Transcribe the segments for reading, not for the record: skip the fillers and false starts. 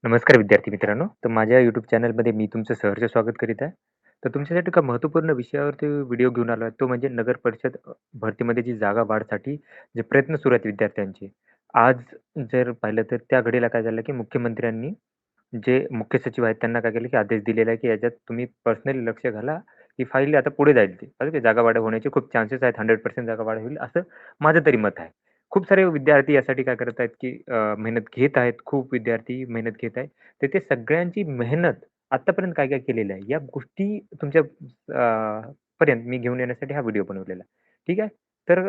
नमस्कार विद्यार्थी मित्रांनो. तर माझ्या YouTube चॅनलमध्ये मी तुमचं सहर्ष स्वागत करीत आहे. तर तुमच्यासाठी एका महत्त्वपूर्ण विषयावरती व्हिडिओ घेऊन आलो आहे. तो म्हणजे नगर परिषद भरतीमध्ये जी जागा वाढसाठी जे प्रयत्न सुरू आहेत विद्यार्थ्यांचे. आज जर पाहिलं तर त्या घडीला काय झालं, की मुख्यमंत्र्यांनी जे मुख्य सचिव आहेत त्यांना काय केलं, की आदेश दिलेला आहे, की याच्यात तुम्ही पर्सनली लक्ष घाला, की फाईल आता पुढे जाईल ती. बरं का, जागा वाढ होण्याचे खूप चान्सेस आहेत. 100% जागा वाढ होईल असं माझं तरी मत आहे. खूप सारे विद्यार्थी यासाठी काय करत आहेत, की मेहनत घेत आहेत. खूप विद्यार्थी मेहनत घेत आहेत. तर ते सगळ्यांची मेहनत आत्तापर्यंत काय-काय केलेलं आहे, या गोष्टी तुमच्या पर्यंत मी घेऊन येण्यासाठी हा व्हिडिओ बनवलेला आहे. ठीक आहे. तर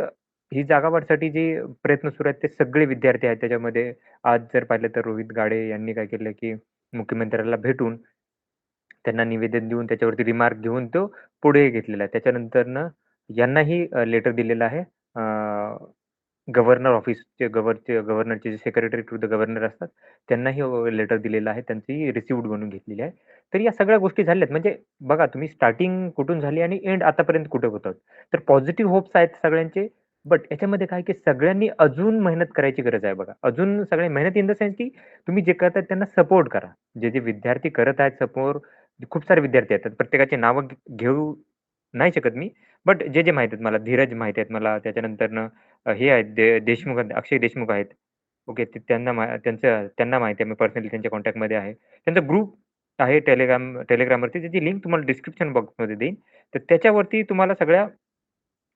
ही जागा वाढसाठी जे प्रयत्न सुरू आहेत, ते सगळे विद्यार्थी आहेत. त्याच्यामध्ये आज जर पाहिलं तर रोहित गाडे यांनी काय केलं, की मुख्यमंत्र्याला भेटून त्यांना निवेदन देऊन त्याच्यावरती रिमार्क घेऊन तो पुढे घेतलेला आहे. त्याच्यानंतरनं यांनाही लेटर दिलेलं आहे. गव्हर्नर ऑफिसचे गव्हर्नरचे जे सेक्रेटरी टू द गव्हर्नर असतात, त्यांनाही लेटर दिलेलं आहे. त्यांची रिसिव्ह्ड बनवून घेतलेली आहे. तर या सगळ्या गोष्टी झाल्यात. म्हणजे बघा तुम्ही स्टार्टिंग कुठून झाली आणि एंड आतापर्यंत कुठे होतात. तर पॉझिटिव्ह होप्स आहेत सगळ्यांचे. बट याच्यामध्ये काय की सगळ्यांनी अजून मेहनत करायची गरज आहे बघा. अजून सगळे मेहनत इन द सेन्स की तुम्ही जे करताय त्यांना सपोर्ट करा. जे विद्यार्थी करत आहेत सपोर्ट खूप सारे विद्यार्थी आहेत. प्रत्येकाची नावं घेऊ नाही शकत मी. बट जे माहीत आहेत मला धीरज माहीत आहेत मला. त्याच्यानंतरनं हे आहेत देशमुख अक्षय देशमुख आहेत. ओके. ते त्यांना माहिती आहे. मी पर्सनली त्यांच्या कॉन्टॅक्टमध्ये आहे. त्यांचा ग्रुप आहे Telegramवरती त्याची लिंक तुम्हाला डिस्क्रिप्शन बॉक्समध्ये देईन. तर त्याच्यावरती तुम्हाला सगळ्या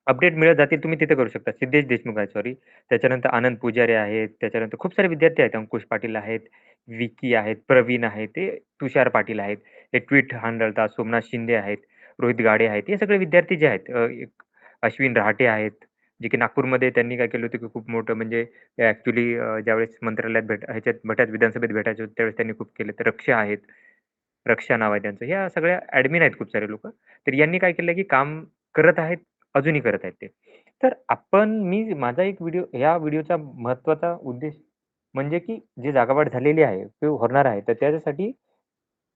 अपडेट मिळत जातील. तुम्ही तिथे करू शकता. सिद्धेश देशमुख आहे सॉरी. त्याच्यानंतर आनंद पुजारी आहेत. त्याच्यानंतर खूप सारे विद्यार्थी आहेत. अंकुश पाटील आहेत, विकी आहेत, प्रवीण आहेत, ते तुषार पाटील आहेत. हे ट्वीट हांडळतात. सोमनाथ शिंदे आहेत, रोहित गाडे आहेत. हे सगळे विद्यार्थी जे आहेत एक अश्विन रहाटे आहेत, जे की नागपूरमध्ये त्यांनी काय केलं होतं, की खूप मोठं म्हणजे ॲक्चुअली ज्यावेळेस मंत्रालयात भट्यात विधानसभेत भेटायचे होते, त्यावेळेस त्यांनी खूप केलं. तर रक्षा आहेत. रक्षा नाव आहे त्यांचं. ह्या सगळ्या ॲडमिन आहेत खूप सारे लोकं. तर यांनी काय केलं, की काम करत आहेत, अजूनही करत आहेत ते. तर माझा एक व्हिडिओ ह्या व्हिडिओचा महत्त्वाचा उद्देश म्हणजे, की जी जागावाढ झालेली आहे, ते होणार आहे. तर त्याच्यासाठी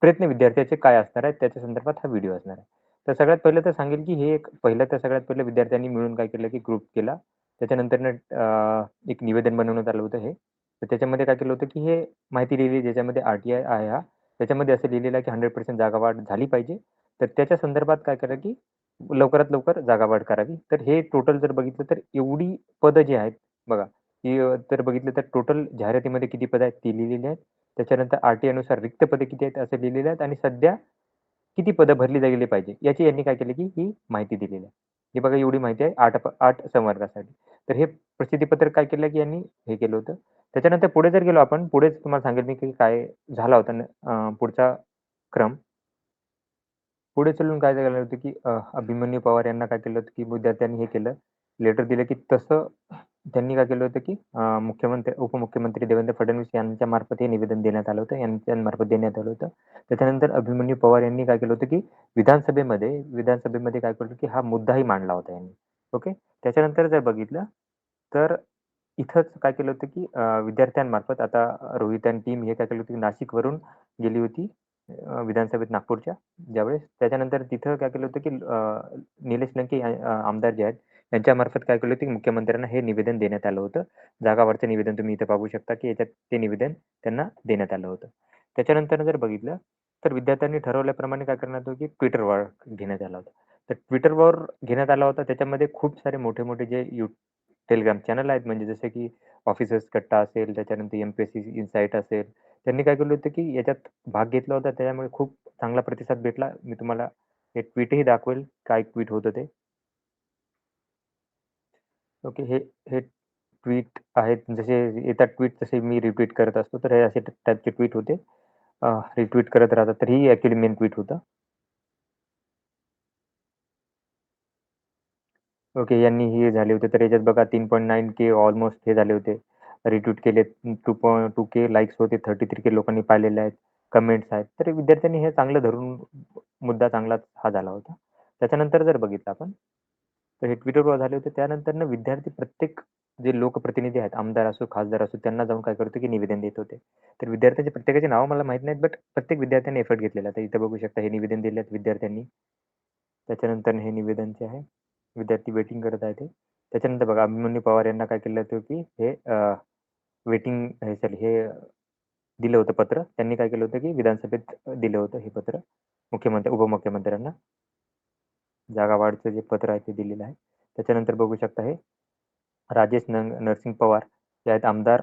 प्रयत्न विद्यार्थ्याचे काय असणार आहेत, त्याच्या संदर्भात हा व्हिडिओ असणार आहे. तर सगळ्यात पहिलं तर सांगेल, की हे एक पहिलं तर सगळ्यात पहिलं विद्यार्थ्यांनी मिळून काय केलं, की ग्रुप केला. त्याच्यानंतरनं एक निवेदन बनवण्यात आलं होतं हे. तर त्याच्यामध्ये काय केलं होतं, की हे माहिती लिहिली ज्याच्यामध्ये आर-टी-आय आहे हा. त्याच्यामध्ये असं लिहिलेलं आहे, की 100% जागा वाढ झाली पाहिजे. तर त्याच्या संदर्भात काय करा, की लवकरात लवकर जागा वाढ करावी. तर हे टोटल जर बघितलं तर एवढी पदं जी आहेत बघा, की जर बघितलं तर टोटल जाहिरातीमध्ये किती पदं आहेत ती लिहिलेली आहेत. त्याच्यानंतर आर-टी-आयनुसार रिक्त पदे किती आहेत असं लिहिलेलं आहे आणि सध्या किती पदं भरली गेली पाहिजे याची यांनी काय केलं, की ही माहिती दिलेली आहे. ही बघा एवढी माहिती आहे 8 संवर्गासाठी. तर हे प्रसिद्धीपत्रक काय केलं, की यांनी हे केलं होतं. त्याच्यानंतर पुढे जर गेलो आपण, पुढेच तुम्हाला सांगेल मी, की काय झाला होता पुढचा क्रम. पुढे चालून काय झालं होतं, की अभिमन्यू पवार यांना काय केलं होतं, की विद्यार्थ्यांनी हे केलं, लेटर दिलं, की तसं त्यांनी काय केलं होतं, की उपमुख्यमंत्री देवेंद्र फडणवीस यांच्यामार्फत हे निवेदन देण्यात आलं होतं. यांच्यामार्फत देण्यात आलं होतं. त्याच्यानंतर अभिमन्यू पवार यांनी काय केलं होतं, की विधानसभेमध्ये काय केलं, की हा मुद्दाही मांडला होता यांनी. ओके. त्याच्यानंतर जर बघितलं, तर इथंच काय केलं होतं, की विद्यार्थ्यांमार्फत आता रोहित आणि टीम हे काय केलं होतं, की नाशिकवरून गेली होती विधानसभेत नागपूरच्या ज्यावेळेस त्याच्यानंतर तिथं काय केलं होतं, की निलेश लंके आमदार जे आहेत यांच्यामार्फत काय केलं होतं, की मुख्यमंत्र्यांना हे निवेदन देण्यात आलं होतं. जागावाढचं निवेदन तुम्ही इथं पाहू शकता, की याच्यात ते निवेदन त्यांना देण्यात आलं होतं. त्याच्यानंतर जर बघितलं, तर विद्यार्थ्यांनी ठरवल्याप्रमाणे काय करण्यात होतं, की Twitter वॉर घेण्यात आला होता. तर Twitter वॉर घेण्यात आला होता. त्याच्यामध्ये खूप सारे मोठे-मोठे जे Telegram चॅनल आहेत म्हणजे जसे की ऑफिसर्स कट्टा असेल, त्याच्यानंतर एम-पी-एस-सी इनसाईट असेल. त्यांनी काय केलं होतं, की याच्यात भाग घेतला होता. त्याच्यामुळे खूप चांगला प्रतिसाद भेटला. मी तुम्हाला हे ट्वीटही दाखवेल, काय ट्वीट होतं ते. ओके. हे ट्वीट आहेत. जसे येतात ट्वीट तसे मी रिट्वीट करत असतो. तर हे असे टाइपचे ट्वीट होते. रिट्वीट करत राहतात. तर ही ॲक्चुअली मेन ट्वीट होतं. ओके. यांनी हे झाले होते. तर याच्यात बघा 3.9 के ऑलमोस्ट हे झाले होते. रिट्वीट केले. 2.2 के लाइक्स होते. 33 के लोकांनी पाहिलेले आहेत. कमेंट्स आहेत. तर विद्यार्थ्यांनी हे चांगलं धरून मुद्दा चांगलाच हा झाला होता. त्याच्यानंतर जर बघितलं आपण, तर हे Twitterवर झाले होते. त्यानंतरनं विद्यार्थी प्रत्येक जे लोकप्रतिनिधी आहेत, आमदार असो, खासदार असो, त्यांना जाऊन काय करतो, की निवेदन देत होते. तर विद्यार्थ्यांची प्रत्येकाची नावं मला माहीत नाहीत, बट प्रत्येक विद्यार्थ्याने एफर्ट घेतलेला आहे. तर इथं बघू शकता हे निवेदन दिले आहेत विद्यार्थ्यांनी. त्याच्यानंतर हे निवेदन जे आहे, विद्यार्थी वेटिंग करत आहेत ते. त्याच्यानंतर बघा अभिमन्यू पवार यांना काय केलं होतं, की हे वेटिंग हे सॉरी हे दिलं होतं पत्र. त्यांनी काय केलं होतं, की विधानसभेत दिलं होतं हे पत्र उपमुख्यमंत्र्यांना. जागा वाढचं जे पत्र आहे ते दिलेलं आहे. त्याच्यानंतर बघू शकता हे राजेश नरसिंग पवार जे आहेत आमदार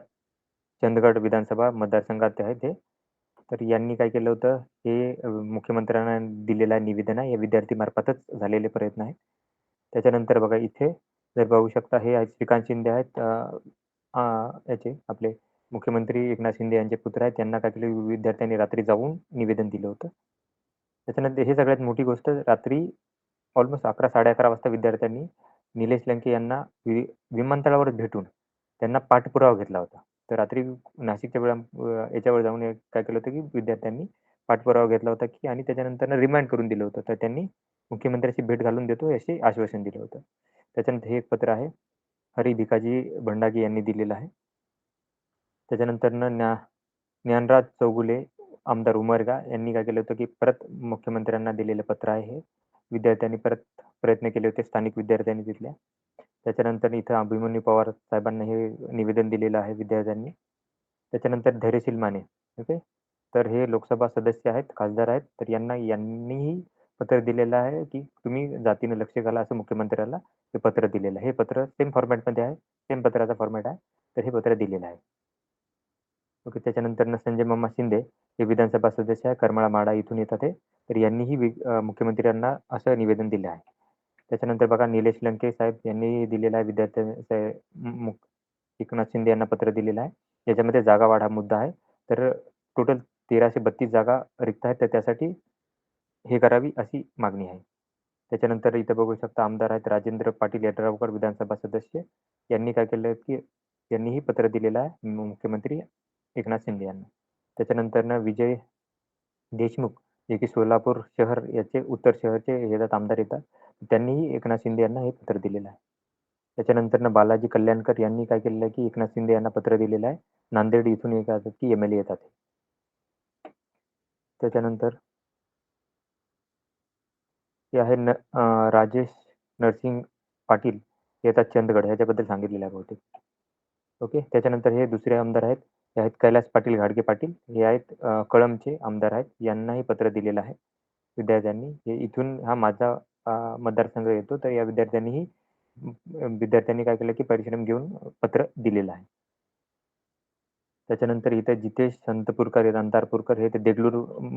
चंदगड विधानसभा मतदारसंघात आहेत ते. तर यांनी काय केलं होतं, हे मुख्यमंत्र्यांना दिलेलं निवेदन आहे. या विद्यार्थीमार्फतच झालेले प्रयत्न आहेत. त्याच्यानंतर बघा इथे जर बघू शकता हे आहेत श्रीकांत शिंदे आहेत याचे आपले मुख्यमंत्री एकनाथ शिंदे यांचे पुत्र आहेत. त्यांना काय केलं विद्यार्थ्यांनी रात्री जाऊन निवेदन दिलं होतं. त्याच्यानंतर हे सगळ्यात मोठी गोष्ट रात्री ऑलमोस्ट 11:00-11:30 वाजता विद्यार्थ्यांनी निलेश लंके यांना विमानतळावर भेटून त्यांना पाठपुरावा घेतला होता. तर रात्री नाशिकच्या याच्यावर जाऊन काय केलं होतं, की विद्यार्थ्यांनी पाठपुरावा घेतला होता, की आणि त्याच्यानंतर रिमाइंड करून दिलं होतं. तर त्यांनी मुख्यमंत्र्यांची भेट घालून देतो असे आश्वासन दिलं होतं. त्याच्यानंतर हे एक पत्र आहे. हरी भिकाजी भंडागी यांनी दिलेलं आहे. त्याच्यानंतरनं ज्ञानराज चौगुले, आमदार उमरगा यांनी काय केलं होतं, की परत मुख्यमंत्र्यांना दिलेलं पत्र आहे हे. विद्यार्थ्यांनी परत प्रयत्न केले होते स्थानिक विद्यार्थ्यांनी तिथल्या. त्याच्यानंतर इथं अभिमन्यू पवार साहेबांना हे निवेदन दिलेलं आहे विद्यार्थ्यांनी. त्याच्यानंतर धैर्यशील माने, ओके. तर हे लोकसभा सदस्य आहेत, खासदार आहेत. तर यांनीही पत्र दिलेलं आहे, की तुम्ही जातीनं लक्ष घाला असं मुख्यमंत्र्याला हे पत्र दिलेलं आहे. हे पत्र सेम फॉर्मॅटमध्ये आहे. सेम पत्राचा फॉर्मॅट आहे. तर हे पत्र दिलेलं आहे. ओके. त्याच्यानंतर संजय मामा शिंदे हे विधानसभा सदस्य आहे. करमाळा माढा इथून येतात हे. तर यांनीही मुख्यमंत्र्यांना असं निवेदन दिलं आहे. त्याच्यानंतर बघा निलेश लंके साहेब यांनी दिलेलं आहे एकनाथ शिंदे यांना पत्र दिलेलं आहे. याच्यामध्ये जागा वाढ हा मुद्दा आहे. तर टोटल 1332 जागा रिक्त आहेत. तर त्यासाठी हे करावी अशी मागणी आहे. त्याच्यानंतर इथं बघू शकता आमदार आहेत राजेंद्र पाटील यड्रावकर विधानसभा सदस्य. यांनी काय केलं, की यांनीही पत्र दिलेलं आहे मुख्यमंत्री एकनाथ शिंदे यांना. त्याच्यानंतर विजय देशमुख जे की सोलापूर शहर याचे उत्तर शहरचे येतात आमदार येतात. त्यांनीही एकनाथ शिंदे यांना हे पत्र दिलेलं आहे. त्याच्यानंतर बालाजी कल्याणकर यांनी काय केलेलं आहे, की एकनाथ शिंदे यांना पत्र दिलेलं आहे. नांदेड इथून येतात की एम-एल-ए येतात. त्याच्यानंतर ते आहे राजेश नरसिंग पाटील येतात चंदगड ह्याच्याबद्दल सांगितलेलं आहे बहुतेक. ओके. त्याच्यानंतर हे दुसरे आमदार आहेत. ते आहेत कैलास पाटील घाडगे पाटील. हे आहेत कळंबचे आमदार आहेत. यांनाही पत्र दिलेलं आहे विद्यार्थ्यांनी. हे इथून हा माझा मतदारसंघ येतो. तर या विद्यार्थ्यांनी काय केलं, की परिश्रम घेऊन पत्र दिलेलं आहे. त्याच्यानंतर इथे जितेश संतपुरकर आहेत, अंतारपूरकर हे ते देगलूर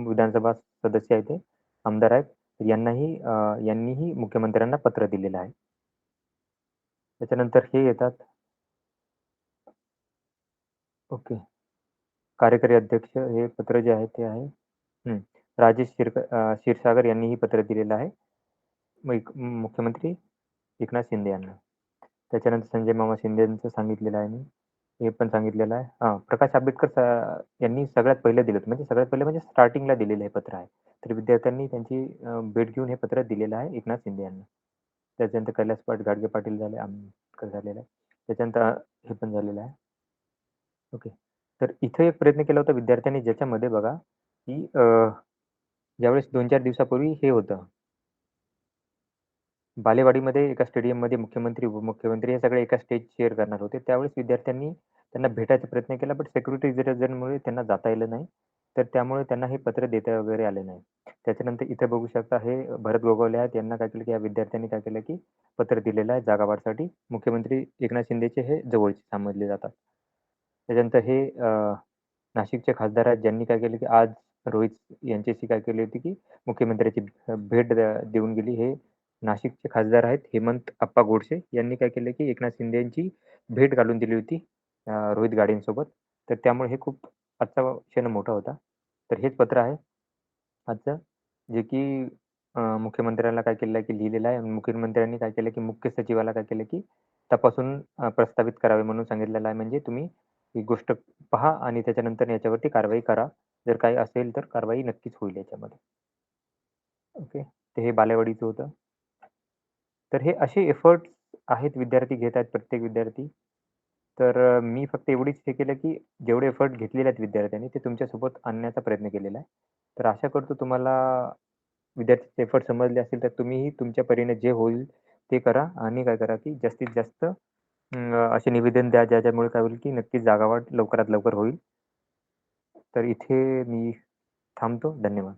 विधानसभा सदस्य आहेत ते, आमदार आहेत. यांनीही मुख्यमंत्र्यांना पत्र दिलेलं आहे. त्याच्यानंतर हे येतात ओके. कार्यकारी अध्यक्ष हे पत्र जे आहे ते आहे हं. राजेश क्षीरसागर यांनीही पत्र दिलेलं आहे. मुख्यमंत्री एकनाथ शिंदे यांना. त्याच्यानंतर संजय मामा शिंदेंचं सांगितलेलं आहे मी. हे पण सांगितलेलं आहे. प्रकाश आंबेडकर यांनी सगळ्यात पहिलं दिलं होतं. म्हणजे सगळ्यात पहिलं म्हणजे स्टार्टिंगला दिलेलं हे पत्र आहे. तर विद्यार्थ्यांनी त्यांची भेट घेऊन हे पत्र दिलेलं आहे एकनाथ शिंदे यांना. त्याच्यानंतर कैलास घाडगे पाटील झाले, आंबेडकर झालेलं आहे. त्याच्यानंतर हे पण झालेलं आहे. ओके. तर इथे एक प्रयत्न केला होता विद्यार्थ्यांनी ज्याच्यामध्ये बघा, की ज्यावेळेस 2-4 दिवसापूर्वी हे होतं बालेवाडीमध्ये एका स्टेडियममध्ये मुख्यमंत्री, उपमुख्यमंत्री हे सगळे एका स्टेज शेअर करणार होते. त्यावेळेस विद्यार्थ्यांनी त्यांना भेटायचा प्रयत्न केला, बट सिक्युरिटी रिझनमुळे त्यांना जाता आलं नाही. तर त्यामुळे त्यांना हे पत्र देता वगैरे आले नाही. त्याच्यानंतर इथे बघू शकता हे भरत गोगावले आहेत. यांना काय केलं, की या विद्यार्थ्यांनी काय केलं, की पत्र दिलेलं आहे जागा वाढसाठी. मुख्यमंत्री एकनाथ शिंदेचे हे जवळचे समजले जातात. त्याच्यानंतर हे नाशिकचे खासदार आहेत, ज्यांनी काय केलं, की आज रोहित यांच्याशी काय केली होती, की मुख्यमंत्र्याची भेट देऊन गेली. हे नाशिकचे खासदार आहेत हेमंत अप्पा गोडसे. यांनी काय केलं, की एकनाथ शिंदे यांची भेट घालून दिली होती रोहित गाडेंसोबत. तर त्यामुळे हे खूप आजचा क्षण मोठा होता. तर हेच पत्र आहे आजचं, जे की मुख्यमंत्र्यांना काय केलेलं आहे, की लिहिलेलं आहे आणि मुख्यमंत्र्यांनी काय केलं, की मुख्य सचिवाला काय केलं, की तपासून प्रस्तावित करावे म्हणून सांगितलेलं आहे. म्हणजे तुम्ही ही गोष्ट पहा आणि त्याच्यानंतर याच्यावरती कारवाई करा. जर काही असेल तर कारवाई नक्कीच होईल याच्यामध्ये. ओके. तर हे बालेवाडीचं होतं. तर हे असे एफर्ट्स आहेत विद्यार्थी घेत आहेत प्रत्येक विद्यार्थी. तर मी फक्त एवढीच हे केलं, की जेवढे एफर्ट घेतलेले आहेत विद्यार्थ्यांनी ते तुमच्यासोबत आणण्याचा प्रयत्न केलेला आहे. तर आशा करतो तुम्हाला विद्यार्थ्यांचे एफर्ट समजले असतील, तर तुम्हीही तुमच्या परीने जे होईल ते करा आणि काय करा, की जास्तीत जास्त असे निवेदन द्या ज्याच्यामुळे काय होईल, की नक्कीच जागा वाढ लवकरात लवकर होईल. तर इथे मी थांबतो. धन्यवाद.